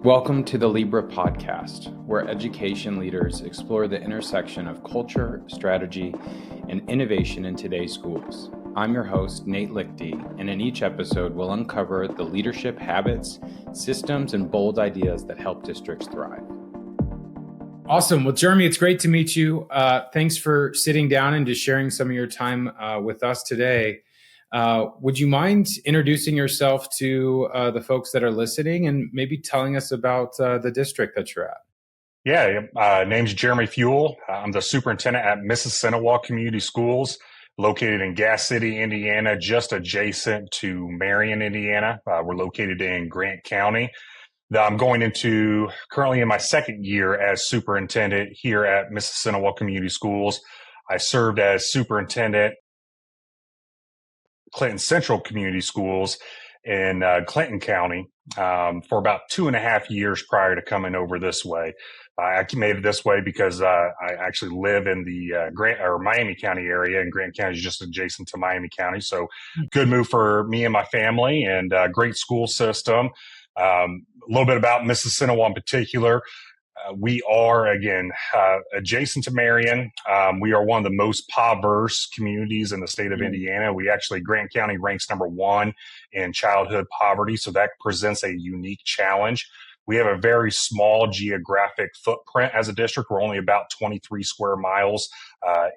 Welcome to the Libra podcast, where education leaders explore the intersection of culture, strategy, and innovation in today's schools. I'm your host, Nate Lichte, and in each episode, we'll uncover the leadership habits, systems, and bold ideas that help districts thrive. Awesome. Well, Jeremy, it's great to meet you. Thanks for sitting down and just sharing some of your time with us today. Would you mind introducing yourself to the folks that are listening and maybe telling us about the district that you're at? Yeah, name's Jeremy Fewell. I'm the superintendent at Mississinewa Community Schools, located in Gas City, Indiana, just adjacent to Marion, Indiana. We're located in Grant County. I'm currently in my second year as superintendent here at Mississinewa Community Schools. I served as superintendent Clinton Central Community Schools in Clinton County for about 2.5 years prior to coming over this way. I made it this way because I actually live in the Miami County area, and Grant County is just adjacent to Miami County. So good move for me and my family, and great school system. A little bit about Mississinewa in particular. We are, again, adjacent to Marion. We are one of the most poverty communities in the state of Indiana. Grant County ranks number 1 in childhood poverty, so that presents a unique challenge. We have a very small geographic footprint as a district. We're only about 23 square miles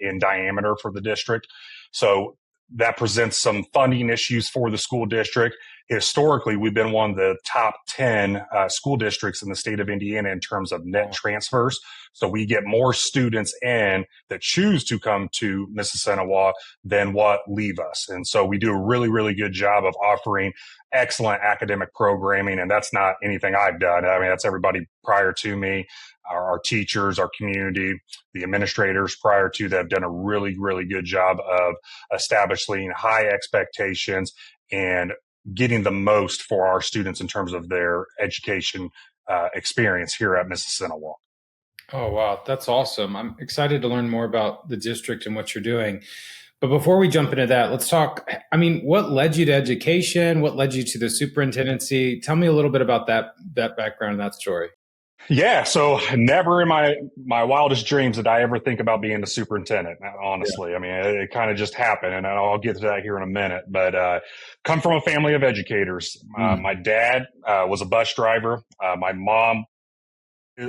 in diameter for the district. So that presents some funding issues for the school district. Historically, we've been one of the top 10 school districts in the state of Indiana in terms of net transfers. So we get more students in that choose to come to Mississinewa than what leave us. And so we do a really, really good job of offering excellent academic programming. And that's not anything I've done. I mean, that's everybody prior to me, our teachers, our community, the administrators prior to that have done a really, really good job of establishing high expectations and getting the most for our students in terms of their education experience here at Mississinewa. Oh, wow. That's awesome. I'm excited to learn more about the district and what you're doing. But before we jump into that, let's talk, what led you to education? What led you to the superintendency? Tell me a little bit about that background and that story. Yeah, so never in my wildest dreams did I ever think about being a superintendent, honestly. Yeah. I mean, it kind of just happened, and I'll get to that here in a minute. But come from a family of educators. My dad was a bus driver. My mom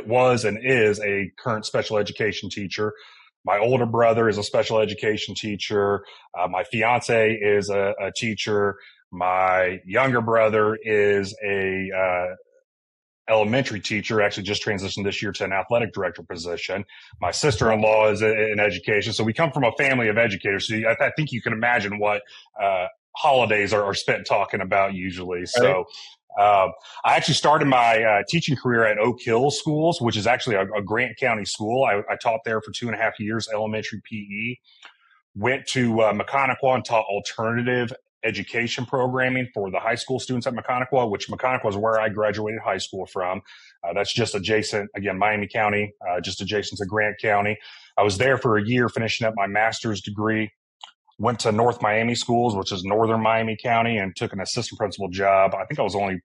was and is a current special education teacher. My older brother is a special education teacher. My fiance is a teacher. My younger brother is a elementary teacher, actually just transitioned this year to an athletic director position. My sister-in-law is in education. So we come from a family of educators. So I think you can imagine what holidays are spent talking about usually. So I actually started my teaching career at Oak Hill Schools, which is actually a Grant County school. I taught there for 2.5 years, elementary PE. Went to Mechanical and taught alternative education programming for the high school students at Mechanical, which Mechanical is where I graduated high school from. That's just adjacent, again, Miami County, just adjacent to Grant County. I was there for a year, finishing up my master's degree. Went to North Miami Schools, which is northern Miami County, and took an assistant principal job. I think I was only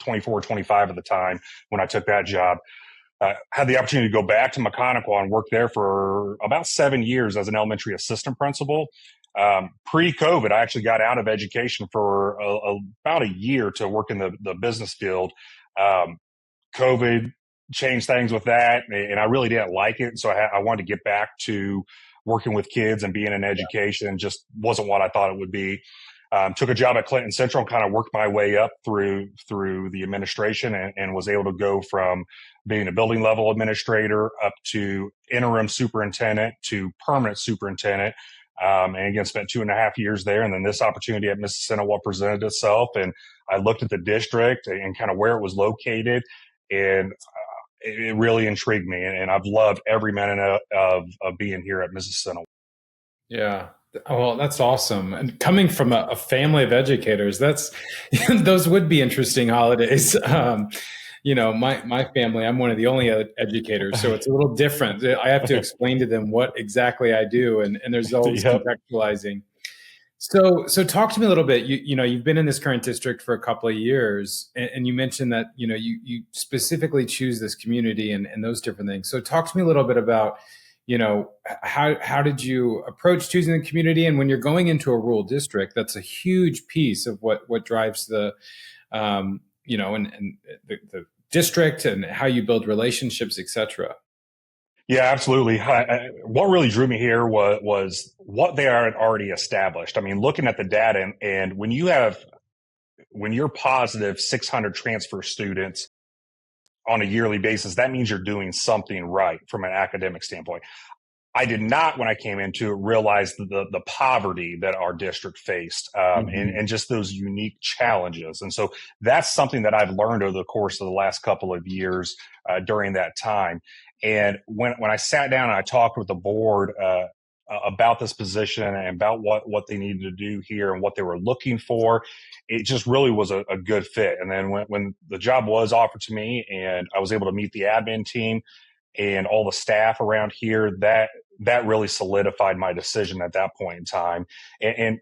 24 or 25 at the time when I took that job. Had the opportunity to go back to Mechanical and work there for about 7 years as an elementary assistant principal. Pre-COVID, I actually got out of education for about a year to work in the business field. COVID changed things with that, and I really didn't like it. So I wanted to get back to working with kids and being in education, and just wasn't what I thought it would be. Took a job at Clinton Central and kind of worked my way up through the administration, and was able to go from being a building level administrator up to interim superintendent to permanent superintendent. And again, spent 2.5 years there. And then this opportunity at Mississinewa presented itself. And I looked at the district and kind of where it was located. And it really intrigued me. And I've loved every minute of being here at Mississinewa. Yeah. Well, that's awesome. And coming from a family of educators, those would be interesting holidays. My family, I'm one of the only educators, so it's a little different. I have to explain to them what exactly I do, and there's always contextualizing. So talk to me a little bit. You've been in this current district for a couple of years, and you mentioned that, you specifically choose this community and those different things. So talk to me a little bit about, how did you approach choosing the community? And when you're going into a rural district, that's a huge piece of what drives the, and the district and how you build relationships, et cetera. Yeah, absolutely. What really drew me here was what they are already established. I mean, looking at the data, and when you're positive 600 transfer students on a yearly basis, that means you're doing something right from an academic standpoint. I did not, when I came into it, realize the poverty that our district faced, and just those unique challenges. And so that's something that I've learned over the course of the last couple of years during that time. And when I sat down and I talked with the board about this position and about what they needed to do here and what they were looking for, it just really was a good fit. And then when the job was offered to me and I was able to meet the admin team and all the staff around here, that really solidified my decision at that point in time. And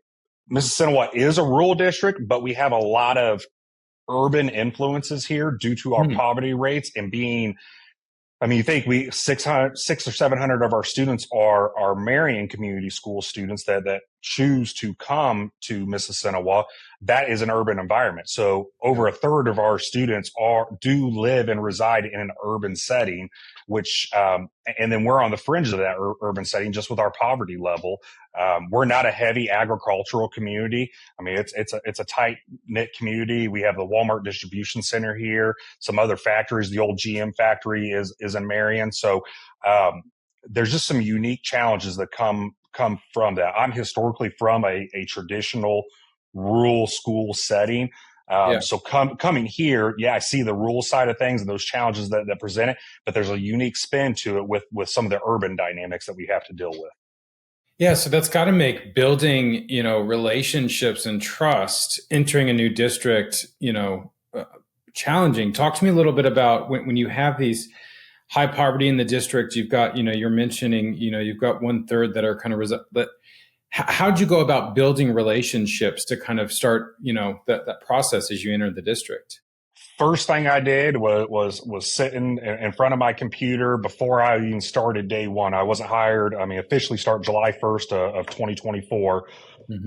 Mississenowa is a rural district, but we have a lot of urban influences here due to our poverty rates and being, I mean, you think we 600 or 700 of our students are Marion community school students that choose to come to Mississinewa. That is an urban environment. So over a third of our students do live and reside in an urban setting, which, and then we're on the fringe of that urban setting just with our poverty level. We're not a heavy agricultural community. I mean, it's a tight knit community. We have the Walmart distribution center here, some other factories. The old GM factory is in Marion. So, there's just some unique challenges that come from that. I'm historically from a traditional rural school setting. So coming here, I see the rural side of things and those challenges that present it, but there's a unique spin to it with some of the urban dynamics that we have to deal with. Yeah, so that's got to make building, relationships and trust entering a new district, challenging. Talk to me a little bit about when you have these high poverty in the district. You've got, you're mentioning, you've got 1/3 that are kind of but how'd you go about building relationships to kind of start, that process as you entered the district? First thing I did was sitting in front of my computer before I even started day one. I wasn't hired. I mean, officially start July 1st of 2024.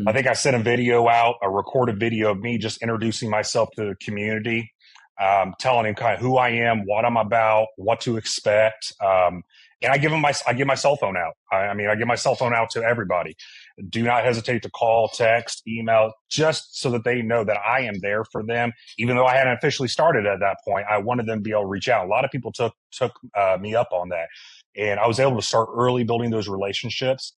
I think I sent a video out, a recorded video of me just introducing myself to the community, telling him kind of who I am, what I'm about, what to expect. And I give my cell phone out. I give my cell phone out to everybody. Do not hesitate to call, text, email, just so that they know that I am there for them. Even though I hadn't officially started at that point, I wanted them to be able to reach out. A lot of people took me up on that. And I was able to start early building those relationships.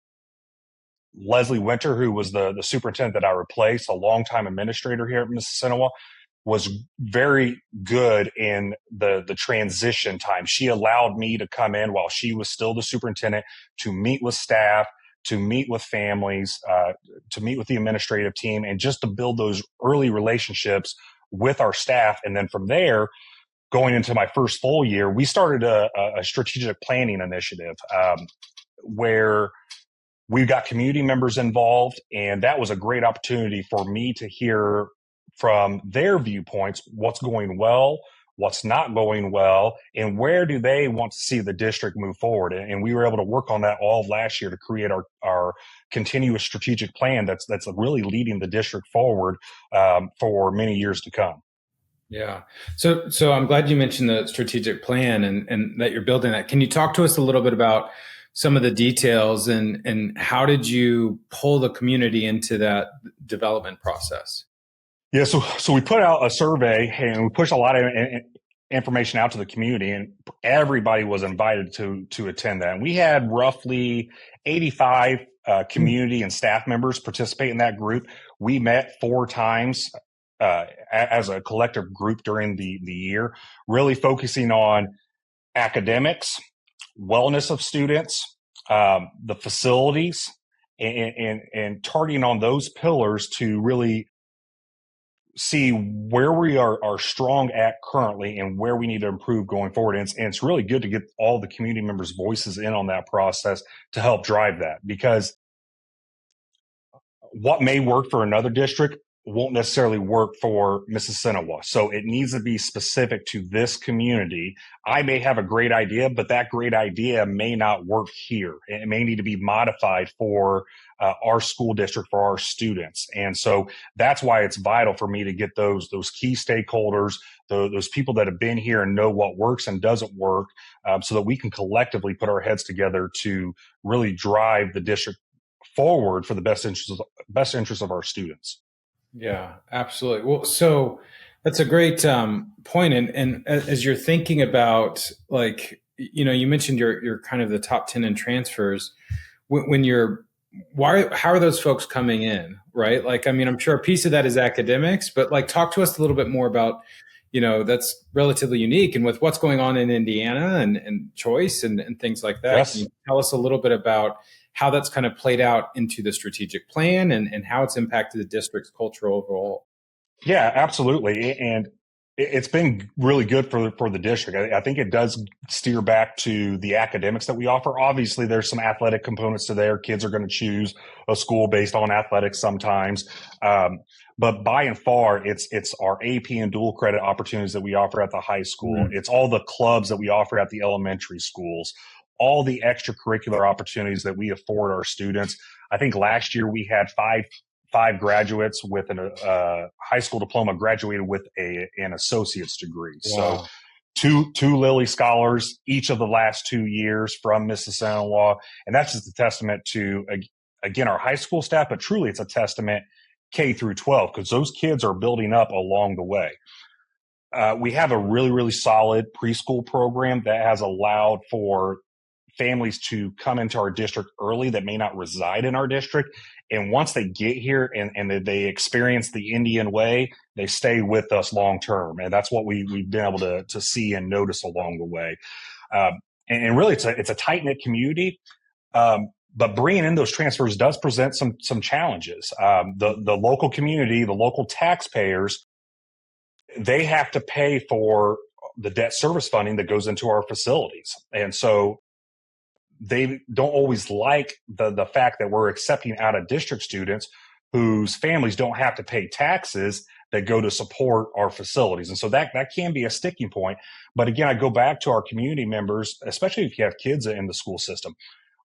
Leslie Winter, who was the superintendent that I replaced, a longtime administrator here at Mississeno, was very good in the transition time. She allowed me to come in while she was still the superintendent to meet with staff, to meet with families, to meet with the administrative team, and just to build those early relationships with our staff. And then from there, going into my first full year, we started a strategic planning initiative where we got community members involved. And that was a great opportunity for me to hear from their viewpoints, what's going well, what's not going well, and where do they want to see the district move forward. And we were able to work on that all of last year to create our continuous strategic plan that's really leading the district forward for many years to come. Yeah. So I'm glad you mentioned the strategic plan and that you're building that. Can you talk to us a little bit about some of the details and how did you pull the community into that development process? Yeah, so we put out a survey and we pushed a lot of information out to the community, and everybody was invited to attend that. And we had roughly 85 community and staff members participate in that group. We met 4 times as a collective group during the year, really focusing on academics, wellness of students, the facilities, and targeting on those pillars to really see where we are strong at currently and where we need to improve going forward. And it's really good to get all the community members' voices in on that process to help drive that, because what may work for another district won't necessarily work for Mississinewa. So it needs to be specific to this community. I may have a great idea, but that great idea may not work here. It may need to be modified for our school district, for our students. And so that's why it's vital for me to get those key stakeholders, those people that have been here and know what works and doesn't work, so that we can collectively put our heads together to really drive the district forward for the best interest of our students. Yeah, absolutely. Well, so that's a great point. And as you're thinking about, like, you mentioned you're kind of the top 10 in transfers. When how are those folks coming in, right? Like, I mean, I'm sure a piece of that is academics, but like, talk to us a little bit more about, that's relatively unique, and with what's going on in Indiana and choice and things like that. Yes. Can you tell us a little bit about how that's kind of played out into the strategic plan and how it's impacted the district's culture overall? Yeah, absolutely. And it's been really good for the district. I think it does steer back to the academics that we offer. Obviously, there's some athletic components to there. Kids are going to choose a school based on athletics sometimes. But by and far, it's our AP and dual credit opportunities that we offer at the high school. Mm-hmm. It's all the clubs that we offer at the elementary schools, all the extracurricular opportunities that we afford our students. I think last year we had five graduates with a high school diploma graduated with an associate's degree. Wow. So two Lilly scholars each of the last 2 years from Mississinewa. And that's just a testament to, again, our high school staff, but truly it's a testament K through 12, because those kids are building up along the way. We have a really, really solid preschool program that has allowed for families to come into our district early that may not reside in our district. And once they get here and they experience the Indian way, they stay with us long term. And that's what we've been able to see and notice along the way. And really, it's a tight knit community. But bringing in those transfers does present some challenges. The local community, the local taxpayers, they have to pay for the debt service funding that goes into our facilities. And so they don't always like the fact that we're accepting out of district students whose families don't have to pay taxes that go to support our facilities. And so that can be a sticking point. But again, I go back to our community members, especially if you have kids in the school system.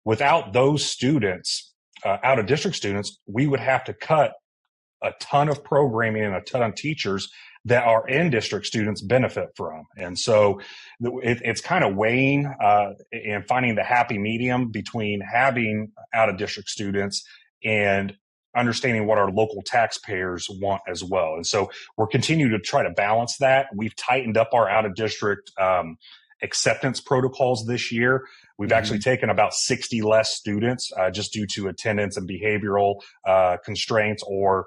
Without those students, out of district students, we would have to cut a ton of programming and a ton of teachers that our in-district students benefit from. And so it's kind of weighing and finding the happy medium between having out-of-district students and understanding what our local taxpayers want as well. And so we're continuing to try to balance that. We've tightened up our out-of-district acceptance protocols this year. We've actually taken about 60 less students just due to attendance and behavioral constraints or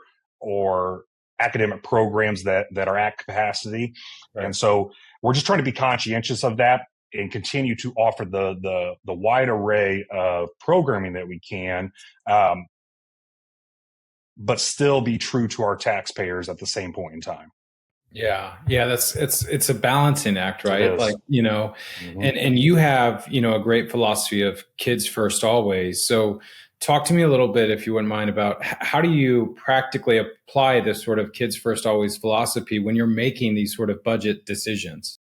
academic programs that are at capacity. Right. And so we're just trying to be conscientious of that and continue to offer the wide array of programming that we can, but still be true to our taxpayers at the same point in time. Yeah. It's a balancing act, right? Like, and you have, a great philosophy of kids first always. So talk to me a little bit, if you wouldn't mind, about how do you practically apply this sort of kids first always philosophy when you're making these sort of budget decisions?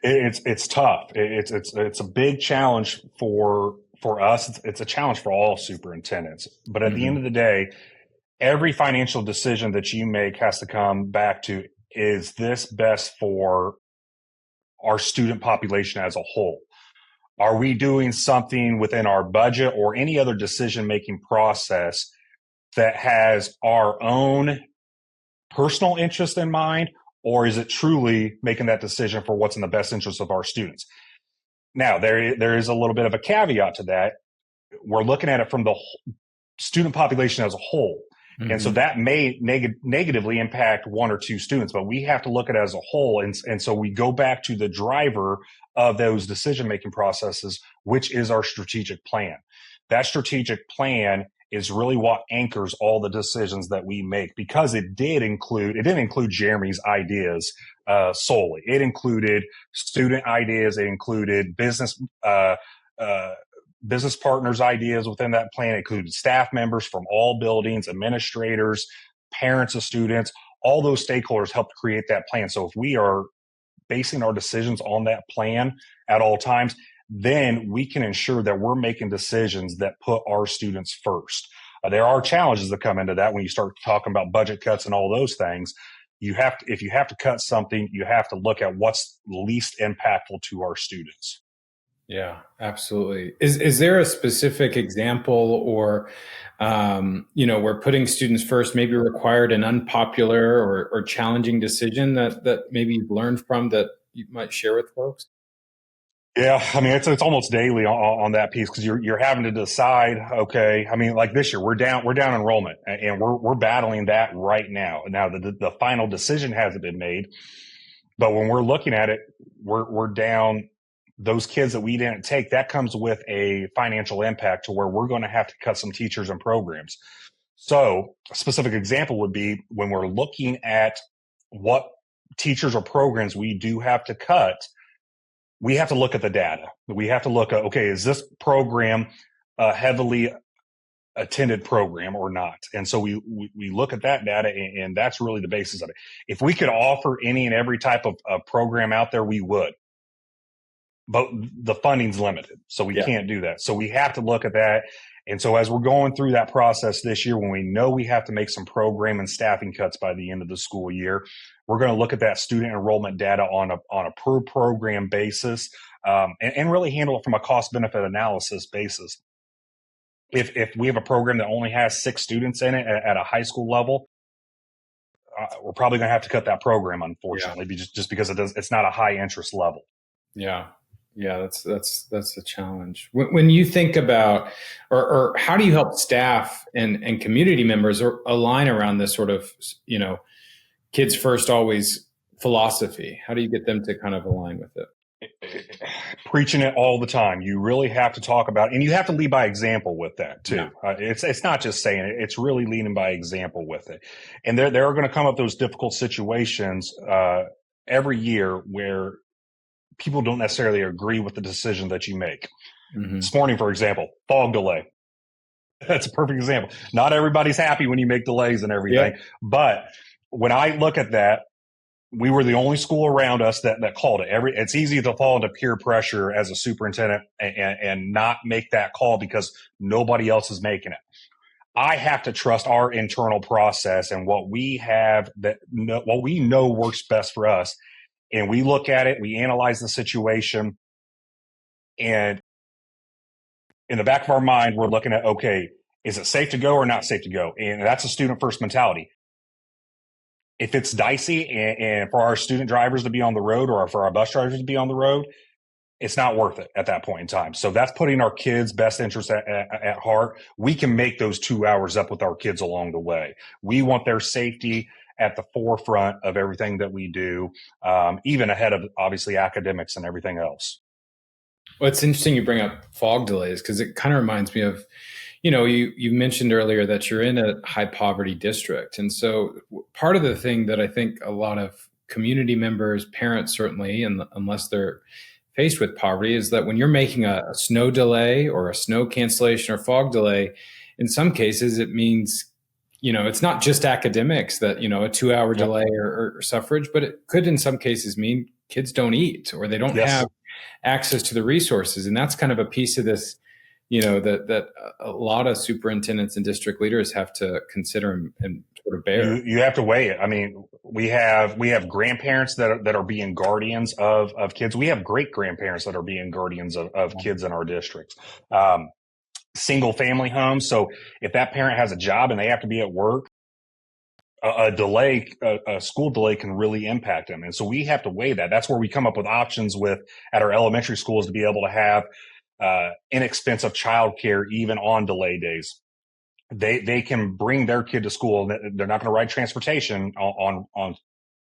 It's tough. It's a big challenge for us. It's a challenge for all superintendents. But at the end of the day, every financial decision that you make has to come back to, is this best for our student population as a whole? Are we doing something within our budget or any other decision-making process that has our own personal interest in mind, or is it truly making that decision for what's in the best interest of our students? Now, there is a little bit of a caveat to that. We're looking at it from the student population as a whole. And so that may negatively impact one or two students, but we have to look at it as a whole. And so we go back to the driver of those decision-making processes, which is our strategic plan. That strategic plan is really what anchors all the decisions that we make, because it didn't include Jeremy's ideas solely. It included student ideas. It included business business partners' ideas within that plan. It included staff members from all buildings, administrators, parents of students. All those stakeholders helped create that plan. So if we are basing our decisions on that plan at all times, then we can ensure that we're making decisions that put our students first. There are challenges that come into that when you start talking about budget cuts and all those things. If you have to cut something, you have to look at what's least impactful to our students. Yeah, absolutely. Is there a specific example or, where putting students first maybe required an unpopular or challenging decision that maybe you've learned from that you might share with folks? Yeah, I mean, it's almost daily on that piece, because you're having to decide. Okay, I mean, like this year we're down enrollment, and we're battling that right now. Now the final decision hasn't been made, but when we're looking at it, we're down those kids that we didn't take. That comes with a financial impact to where we're going to have to cut some teachers and programs. So a specific example would be when we're looking at what teachers or programs we do have to cut. We have to look at the data. We have to look at, okay, is this program a heavily attended program or not? And so we look at that data, and that's really the basis of it. If we could offer any and every type of program out there, we would. But the funding's limited, so we can't do that. So we have to look at that. And so as we're going through that process this year, when we know we have to make some program and staffing cuts by the end of the school year, we're going to look at that student enrollment data on a per program basis, and really handle it from a cost benefit analysis basis. If we have a program that only has 6 students in it at a high school level, we're probably going to have to cut that program, unfortunately, just because it's not a high interest level. Yeah. Yeah, that's a challenge. When you think about, or how do you help staff and community members align around this sort of, kids first always philosophy? How do you get them to kind of align with it? Preaching it all the time. You really have to talk about, and you have to lead by example with that too. Yeah. It's not just saying it; it's really leading by example with it. And there are going to come up those difficult situations every year where people don't necessarily agree with the decision that you make. Mm-hmm. This morning, for example, fog delay. That's a perfect example. Not everybody's happy when you make delays and everything. Yeah. But when I look at that, we were the only school around us that called it. It's easy to fall into peer pressure as a superintendent and not make that call because nobody else is making it. I have to trust our internal process and what we have what we know works best for us. And we look at it, we analyze the situation, and in the back of our mind, we're looking at, okay, is it safe to go or not safe to go? And that's a student first mentality. If it's dicey and for our student drivers to be on the road or for our bus drivers to be on the road, it's not worth it at that point in time. So that's putting our kids' best interests at heart. We can make those 2 hours up with our kids along the way. We want their safety at the forefront of everything that we do, even ahead of obviously academics and everything else. Well, it's interesting you bring up fog delays because it kind of reminds me of, you mentioned earlier that you're in a high poverty district. And so part of the thing that I think a lot of community members, parents certainly, and unless they're faced with poverty, is that when you're making a snow delay or a snow cancellation or fog delay, in some cases it means it's not just academics that, a 2-hour delay or suffrage, but it could in some cases mean kids don't eat or they don't have access to the resources. And that's kind of a piece of this, that a lot of superintendents and district leaders have to consider and sort of bear. You have to weigh it. I mean, we have grandparents that are being guardians of kids. We have great grandparents that are being guardians of kids in our districts. Single family homes. So if that parent has a job and they have to be at work, a school delay can really impact them. And so we have to weigh that. That's where we come up with options at our elementary schools to be able to have inexpensive childcare even on delay days. They can bring their kid to school. They're not going to ride transportation on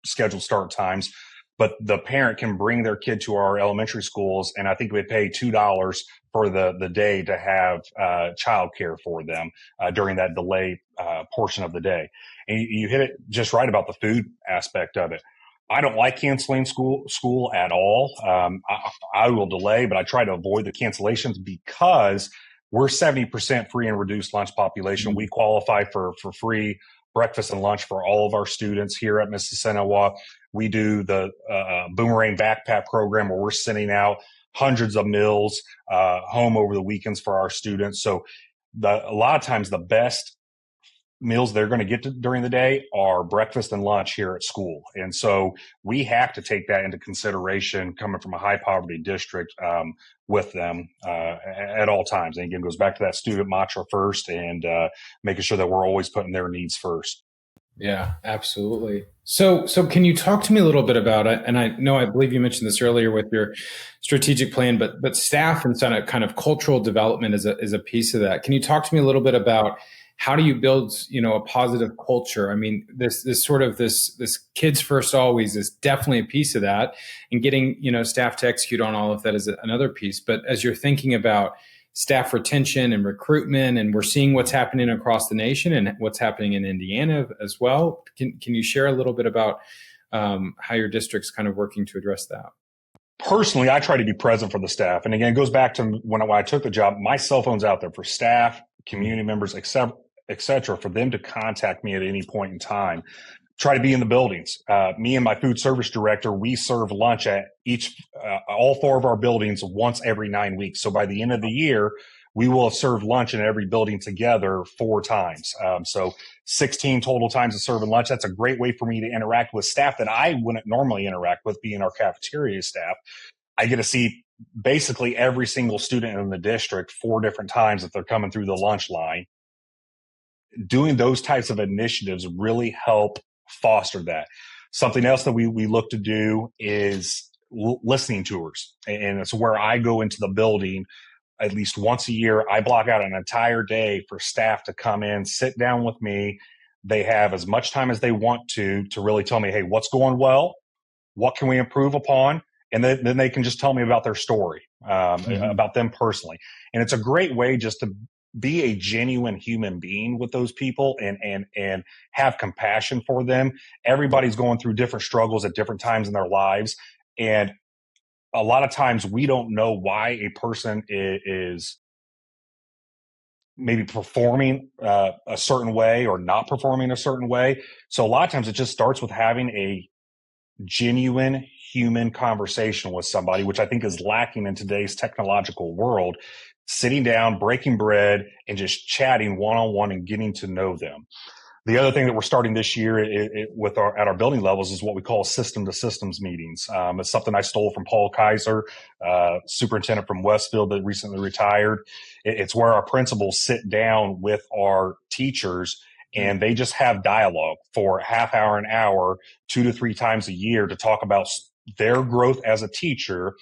scheduled start times, but the parent can bring their kid to our elementary schools, and I think we pay $2 for the day to have childcare for them during that delay portion of the day. And you hit it just right about the food aspect of it. I don't like canceling school at all. I will delay, but I try to avoid the cancellations because we're 70% free and reduced lunch population. We qualify for free breakfast and lunch for all of our students here at Mississinewa. We do the Boomerang Backpack program where we're sending out hundreds of meals home over the weekends for our students. So a lot of times the best meals they're going to get during the day are breakfast and lunch here at school. And so we have to take that into consideration coming from a high poverty district with them at all times. And again, it goes back to that student mantra first and making sure that we're always putting their needs first. Yeah, absolutely. So can you talk to me a little bit about it? And I believe you mentioned this earlier with your strategic plan, but staff and kind of cultural development is a piece of that. Can you talk to me a little bit about how do you build, a positive culture? I mean, this kids first always is definitely a piece of that, and getting, staff to execute on all of that is another piece. But as you're thinking about staff retention and recruitment, and we're seeing what's happening across the nation and what's happening in Indiana as well, can you share a little bit about how your district's kind of working to address that? Personally, I try to be present for the staff. And again, it goes back to when I took the job, my cell phone's out there for staff, community members, et cetera, for them to contact me at any point in time. Try to be in the buildings. Me and my food service director, we serve lunch at all 4 of our buildings once every 9 weeks. So by the end of the year, we will have served lunch in every building together 4 times. So 16 total times of serving lunch. That's a great way for me to interact with staff that I wouldn't normally interact with, being our cafeteria staff. I get to see basically every single student in the district 4 different times if they're coming through the lunch line. Doing those types of initiatives really help foster that. Something else that we look to do is listening tours. And it's where I go into the building at least once a year. I block out an entire day for staff to come in, sit down with me. They have as much time as they want to really tell me, hey, what's going well? What can we improve upon? And then they can just tell me about their story, about them personally. And it's a great way just to be a genuine human being with those people and have compassion for them. Everybody's going through different struggles at different times in their lives. And a lot of times we don't know why a person is maybe performing a certain way or not performing a certain way. So a lot of times it just starts with having a genuine human conversation with somebody, which I think is lacking in today's technological world. Sitting down, breaking bread, and just chatting one-on-one and getting to know them. The other thing that we're starting this year at our building levels is what we call system-to-systems meetings. It's something I stole from Paul Kaiser, superintendent from Westfield that recently retired. It's where our principals sit down with our teachers and they just have dialogue for half hour, an hour, 2 to 3 times a year to talk about their growth as a teacher,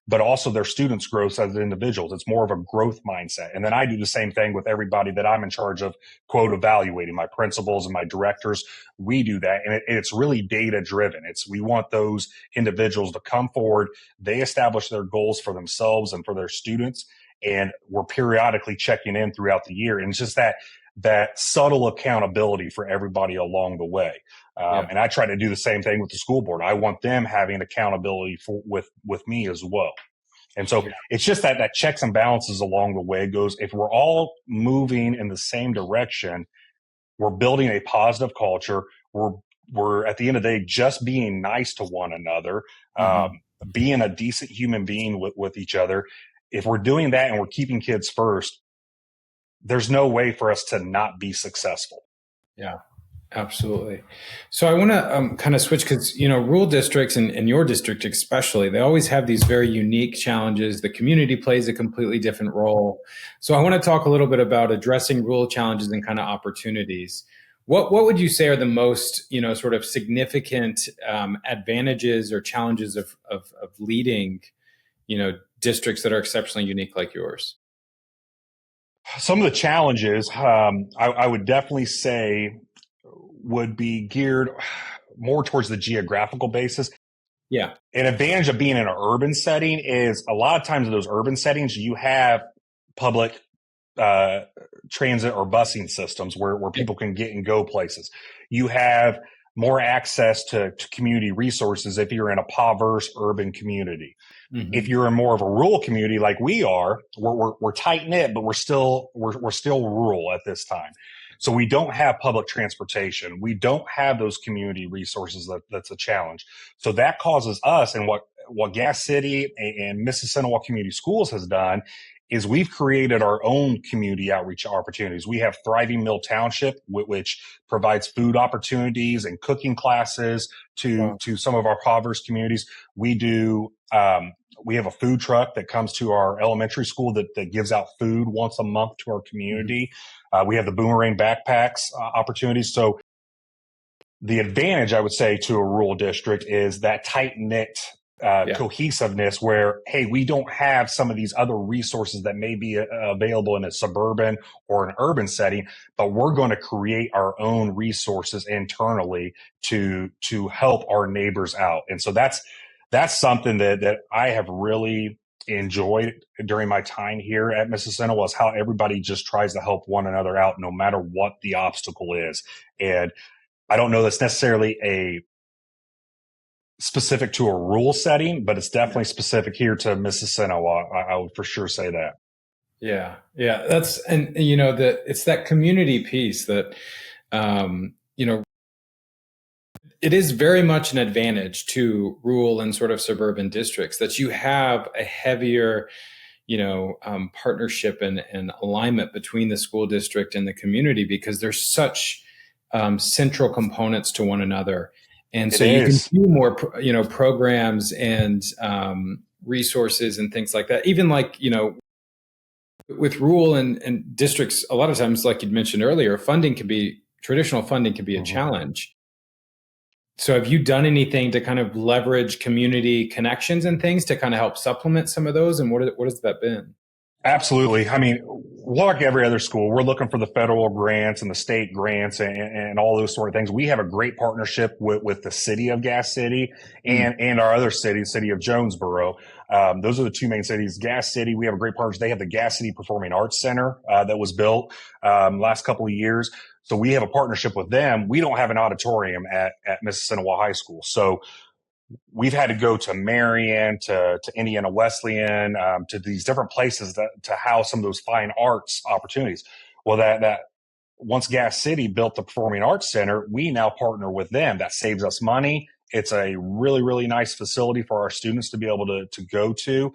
but also their students' growth as individuals. It's more of a growth mindset. And then I do the same thing with everybody that I'm in charge of, quote, evaluating, my principals and my directors. We do that. And it's really data driven. We want those individuals to come forward. They establish their goals for themselves and for their students. And we're periodically checking in throughout the year. And it's just that subtle accountability for everybody along the way. And I try to do the same thing with the school board. I want them having accountability with me as well. And so it's just that checks and balances along the way goes. If we're all moving in the same direction, we're building a positive culture. We're at the end of the day, just being nice to one another, being a decent human being with each other. If we're doing that and we're keeping kids first, there's no way for us to not be successful. Yeah, absolutely. So I want to kind of switch because, rural districts and your district especially, they always have these very unique challenges. The community plays a completely different role. So I want to talk a little bit about addressing rural challenges and kind of opportunities. What would you say are the most, sort of significant advantages or challenges of leading, districts that are exceptionally unique like yours? Some of the challenges I would definitely say would be geared more towards the geographical basis. Yeah. An advantage of being in an urban setting is a lot of times in those urban settings, you have public transit or busing systems where people can get and go places. You have more access to community resources if you're in a impoverished urban community. Mm-hmm. If you're in more of a rural community like we are, we're tight knit, but we're still rural at this time. So we don't have public transportation. We don't have those community resources. That's a challenge. So that causes us, and what Gas City and Mississinewa Community Schools has done is we've created our own community outreach opportunities. We have Thriving Mill Township, which provides food opportunities and cooking classes to some of our impoverished communities. We do. We have a food truck that comes to our elementary school that gives out food once a month to our community. We have the Boomerang Backpacks opportunities. So the advantage, I would say, to a rural district is that tight-knit cohesiveness where, hey, we don't have some of these other resources that may be available in a suburban or an urban setting, but we're going to create our own resources internally to help our neighbors out. And so that's something that I have really enjoyed during my time here at Mississeno, was how everybody just tries to help one another out no matter what the obstacle is. And I don't know that's necessarily a specific to a rural setting, but it's definitely specific here to Mississeno. I would for sure say that. Yeah. And it's that community piece that, it is very much an advantage to rural and sort of suburban districts that you have a heavier, partnership and alignment between the school district and the community, because there's such central components to one another. And so you can do more, programs and resources and things like that. Even like, with rural and districts, a lot of times, like you'd mentioned earlier, traditional funding can be a challenge. So have you done anything to kind of leverage community connections and things to kind of help supplement some of those? And what has that been? Absolutely. I mean, like every other school, we're looking for the federal grants and the state grants and all those sort of things. We have a great partnership with the city of Gas City and our other city, city of Jonesboro. Those are the two main cities. Gas City, we have a great partnership. They have the Gas City Performing Arts Center that was built last couple of years. So we have a partnership with them. We don't have an auditorium at Mississenowa High School. So we've had to go to Marion, to Indiana Wesleyan, to these different places to house some of those fine arts opportunities. Well, that once Gas City built the Performing Arts Center, we now partner with them. That saves us money. It's a really, really nice facility for our students to be able to go to.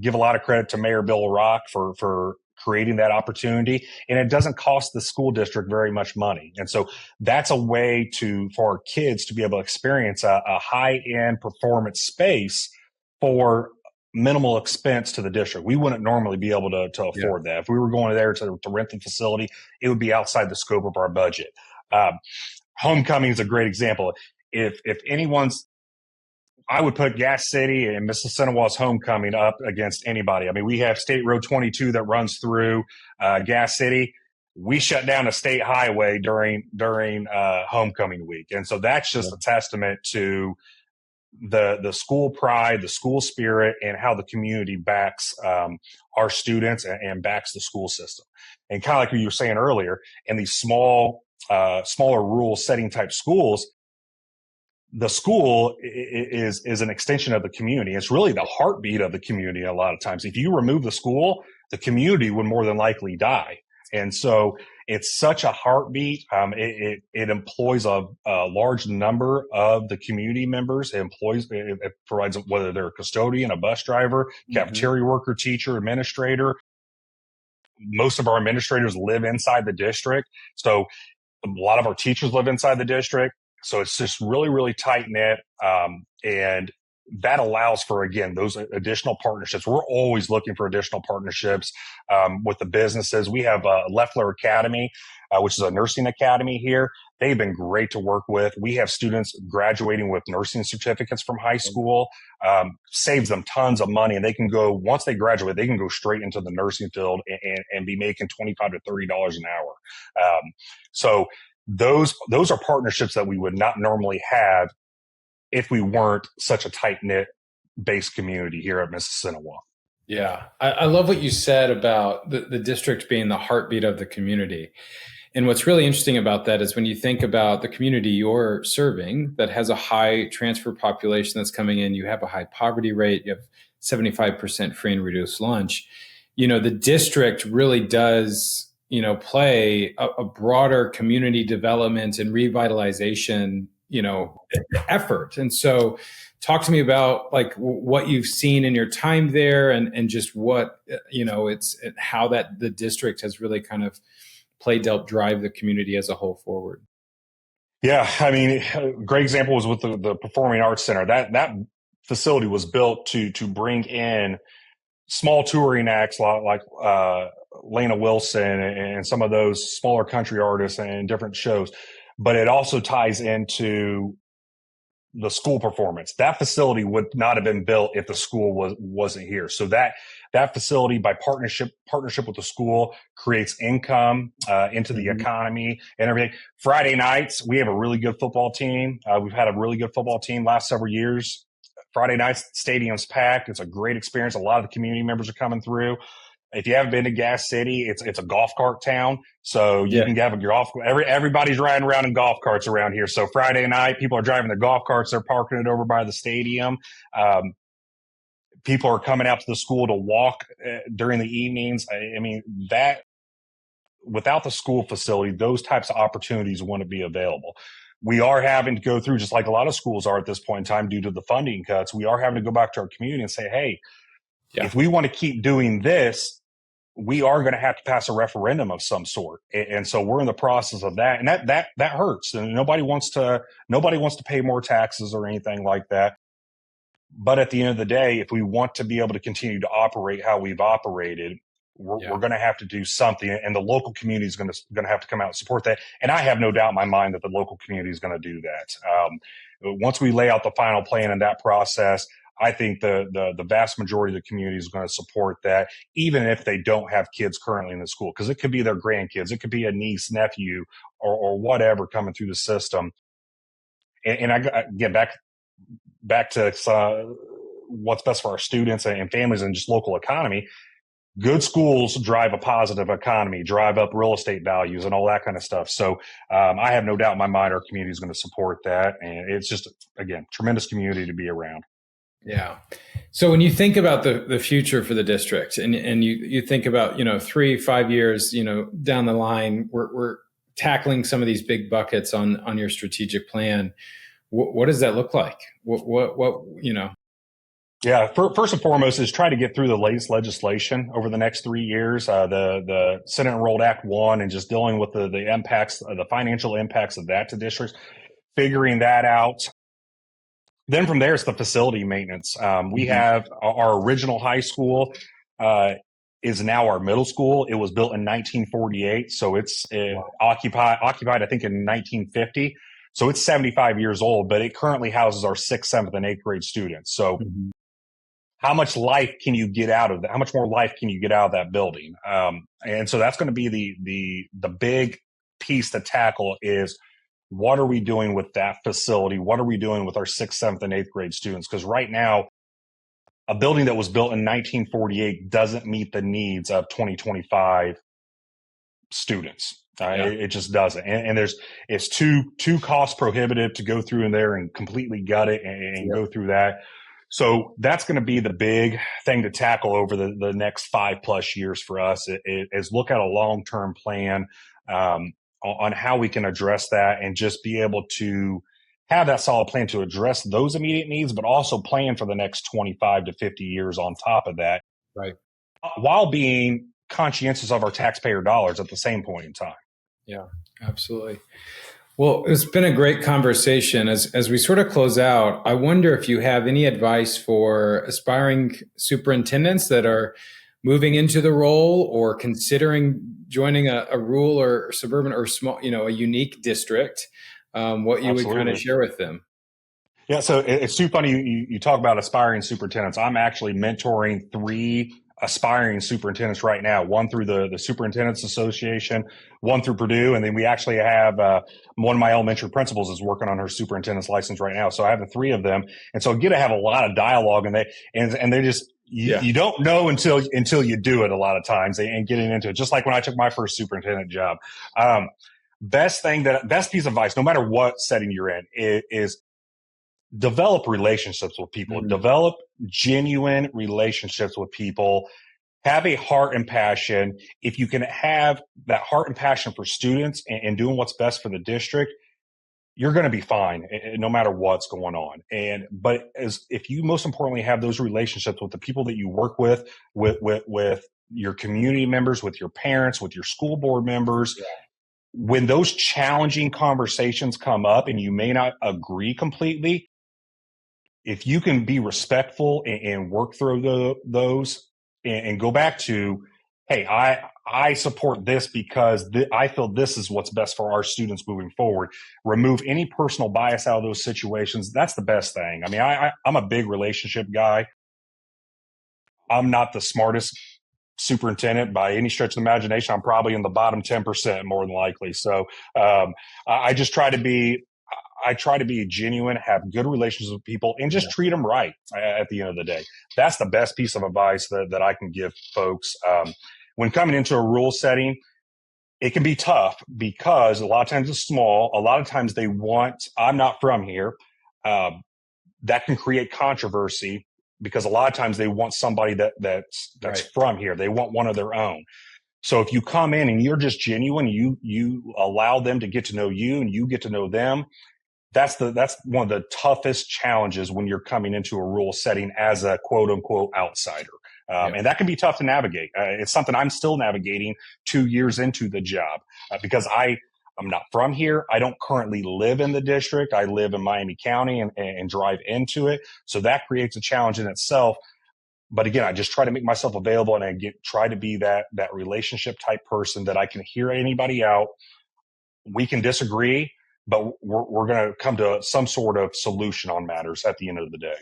Give a lot of credit to Mayor Bill Rock for creating that opportunity, and it doesn't cost the school district very much money. And so that's a way for our kids to be able to experience a high-end performance space for minimal expense to the district. We wouldn't normally be able to afford that. If we were going there to rent the facility, it would be outside the scope of our budget. Homecoming is a great example. If I would put Gas City and Mississinowa's homecoming up against anybody. I mean, we have State Road 22 that runs through Gas City. We shut down a state highway during homecoming week. And so that's just a testament to the school pride, the school spirit, and how the community backs our students and backs the school system. And kind of like what you were saying earlier, in these smaller rural setting type schools, the school is an extension of the community. It's really the heartbeat of the community a lot of times. If you remove the school, the community would more than likely die. And so it's such a heartbeat. It employs a large number of the community members. It provides, whether they're a custodian, a bus driver, cafeteria worker, teacher, administrator. Most of our administrators live inside the district. So a lot of our teachers live inside the district. So it's just really, really tight knit. And that allows for, again, those additional partnerships. We're always looking for additional partnerships with the businesses. We have Leffler Academy, which is a nursing academy here. They've been great to work with. We have students graduating with nursing certificates from high school, saves them tons of money. And they can go, once they graduate, they can go straight into the nursing field and be making $25 to $30 an hour. So those are partnerships that we would not normally have if we weren't such a tight-knit based community here at Mississinewa. Yeah. I love what you said about the district being the heartbeat of the community. And what's really interesting about that is when you think about the community you're serving that has a high transfer population that's coming in, you have a high poverty rate, you have 75% free and reduced lunch. The district really does, play a broader community development and revitalization, effort. And so talk to me about like what you've seen in your time there and just what, it's how that the district has really kind of played to help drive the community as a whole forward. Yeah, I mean, a great example was with the Performing Arts Center. That facility was built to bring in small touring acts like Lena Wilson and some of those smaller country artists and different shows. But it also ties into the school performance. That facility would not have been built if the school wasn't here. So that facility, by partnership with the school, creates income into the economy and everything. Friday nights, we have a really good football team. We've had a really good football team last several years. Friday nights, stadium's packed. It's a great experience. A lot of the community members are coming through. If you haven't been to Gas City, it's a golf cart town. So you can have a golf. Everybody's riding around in golf carts around here. So Friday night, people are driving their golf carts. They're parking it over by the stadium. People are coming out to the school to walk during the evenings. I mean, that without the school facility, those types of opportunities wouldn't be available. We are having to go through, just like a lot of schools are at this point in time due to the funding cuts, we are having to go back to our community and say, hey, if we want to keep doing this, we are going to have to pass a referendum of some sort. And so we're in the process of that. And that hurts. And nobody wants to pay more taxes or anything like that. But at the end of the day, if we want to be able to continue to operate how we've operated, we're going to have to do something, and the local community is going to have to come out and support that. And I have no doubt in my mind that the local community is going to do that. Once we lay out the final plan in that process, I think the vast majority of the community is going to support that, even if they don't have kids currently in the school, because it could be their grandkids, it could be a niece, nephew, or whatever coming through the system. And I get back to what's best for our students and families and just local economy. Good schools drive a positive economy, drive up real estate values and all that kind of stuff. So I have no doubt in my mind our community is going to support that. And it's just, again, tremendous community to be around. Yeah. So when you think about the future for the district and you think about, 3-5 years, down the line, we're tackling some of these big buckets on your strategic plan. What does that look like? Yeah, first and foremost is try to get through the latest legislation over the next 3 years. The Senate Enrolled Act 1 and just dealing with the impacts, the financial impacts of that to districts, figuring that out. Then from there, it's the facility maintenance. We have our original high school is now our middle school. It was built in 1948, so it's occupied, I think, in 1950. So it's 75 years old, but it currently houses our 6th, 7th, and 8th grade students. So how much life can you get out of that? How much more life can you get out of that building? And so that's going to be the big piece to tackle is, what are we doing with that facility? What are we doing with our 6th, 7th, and 8th grade students? Because right now, a building that was built in 1948 doesn't meet the needs of 2025 students. It just doesn't. And it's too cost prohibitive to go through in there and completely gut it and go through that. So that's going to be the big thing to tackle over the next 5+ years for us is look at a long-term plan on how we can address that and just be able to have that solid plan to address those immediate needs, but also plan for the next 25 to 50 years on top of that. Right. While being conscientious of our taxpayer dollars at the same point in time. Yeah, absolutely. Well, it's been a great conversation. As we sort of close out, I wonder if you have any advice for aspiring superintendents that are moving into the role or considering joining a rural or suburban or small, a unique district, what you would kind of share with them. Yeah, so it's too funny you talk about aspiring superintendents. I'm actually mentoring 3 aspiring superintendents right now, one through the Superintendents Association, one through Purdue, and then we actually have one of my elementary principals is working on her superintendent's license right now. So I have the 3 of them, and so I get to have a lot of dialogue, and they just you don't know until you do it a lot of times and getting into it. Just like when I took my first superintendent job. Best piece of advice, no matter what setting you're in, is develop relationships with people. Mm-hmm. Develop genuine relationships with people. Have a heart and passion. If you can have that heart and passion for students and doing what's best for the district, you're going to be fine no matter what's going on. But if you most importantly have those relationships with the people that you work with your community members, with your parents, with your school board members, when those challenging conversations come up and you may not agree completely, if you can be respectful and work through those and go back to, hey, I support this because I feel this is what's best for our students moving forward. Remove any personal bias out of those situations. That's the best thing. I mean, I'm a big relationship guy. I'm not the smartest superintendent by any stretch of the imagination. I'm probably in the bottom 10% more than likely. So I just try to be genuine, have good relations with people, and just treat them right at the end of the day. That's the best piece of advice that I can give folks. When coming into a rural setting, it can be tough because a lot of times it's small. A lot of times I'm not from here. That can create controversy because a lot of times they want somebody that's right. From here. They want one of their own. So if you come in and you're just genuine, you allow them to get to know you and you get to know them. That's one of the toughest challenges when you're coming into a rural setting as a quote unquote outsider. And that can be tough to navigate. It's something I'm still navigating 2 years into the job because I'm not from here. I don't currently live in the district. I live in Miami County and drive into it. So that creates a challenge in itself. But again, I just try to make myself available and try to be that relationship type person that I can hear anybody out. We can disagree, but we're going to come to some sort of solution on matters at the end of the day.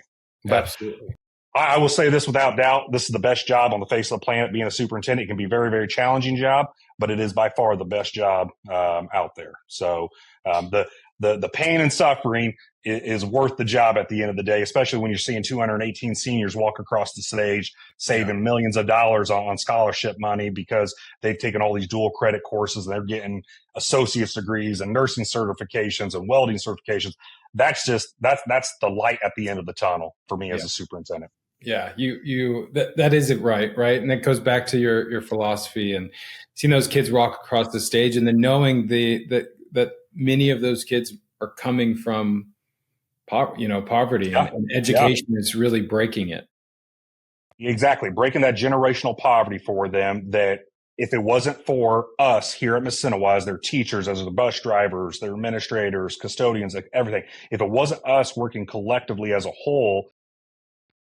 But absolutely. I will say this without doubt. This is the best job on the face of the planet. Being a superintendent, it can be a very, very challenging job, but it is by far the best job out there. So the pain and suffering is worth the job at the end of the day, especially when you're seeing 218 seniors walk across the stage, saving millions of dollars on scholarship money because they've taken all these dual credit courses and they're getting associate's degrees and nursing certifications and welding certifications. That's the light at the end of the tunnel for me as a superintendent. Yeah, that is it, right? And that goes back to your philosophy and seeing those kids walk across the stage and then knowing that many of those kids are coming from poverty and education is really breaking it. Exactly. Breaking that generational poverty for them, that if it wasn't for us here at Mississeno as their teachers, as their bus drivers, their administrators, custodians, like everything, if it wasn't us working collectively as a whole,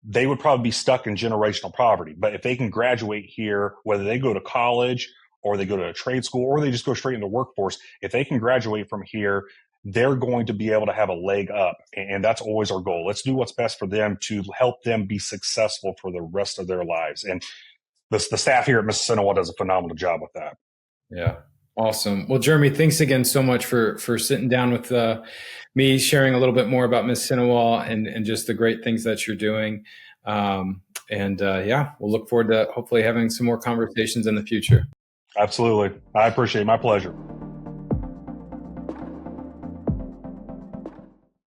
they would probably be stuck in generational poverty. But if they can graduate here, whether they go to college or they go to a trade school or they just go straight into the workforce, if they can graduate from here, they're going to be able to have a leg up. And that's always our goal. Let's do what's best for them to help them be successful for the rest of their lives. And the staff here at Mississeno does a phenomenal job with that. Yeah. Awesome. Well, Jeremy, thanks again so much for sitting down with me, sharing a little bit more about Mississeno and just the great things that you're doing. We'll look forward to hopefully having some more conversations in the future. Absolutely. I appreciate it. My pleasure.